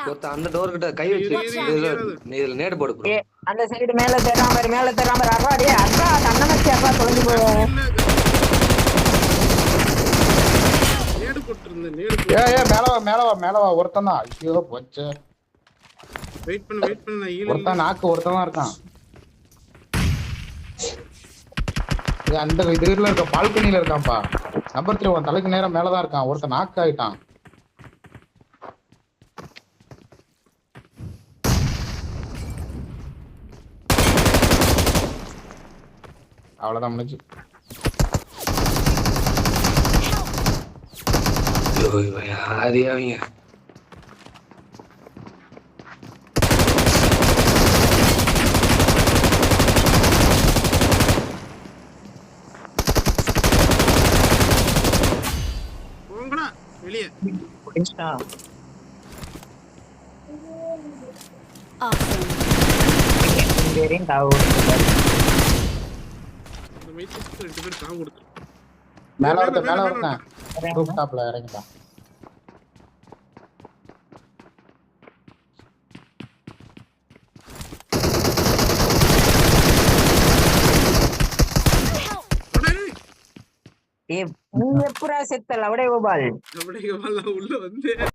ஒருத்த அந்த டோர் கிட்ட கை வச்சு நீ இதுல நேடு போடு ப்ரோ. அந்த சைடு மேல தேறாம அப்பா டேய் அப்பா தன்னமச்சி அப்பா தொலைஞ்சு போய் நேடு போட்டுருந்த நேடு. ஏய் மேல வா ஒருத்தன் தான். ஐயோ போச்சு. வெயிட் பண்ணு நான் ஈல. ஒருத்தன் நாக்கு ஒருத்தன் தான் இருக்கான். அந்த இதுல இருக்க பால்கனில இருக்கான்ப்பா. நம்பர் 3 உன் தலைக்கு நேரா மேல தான் இருக்கான். ஒருத்தன் நாக்கு ஆயிட்டான். அவ்வளவுதான் முடிஞ்சு. அது அவங்க போங்கடா வெளியே. இன்ஸ்டா அந்த மைக்கு ரெண்டு பேர் காவு கொடுத்து. மேல ஒருத்தன் ரூஃப் டாப்ல இறங்கிட்டான். நீ எப்பரா செத்தல அவடே கோபால் அப்படியே உள்ள வந்து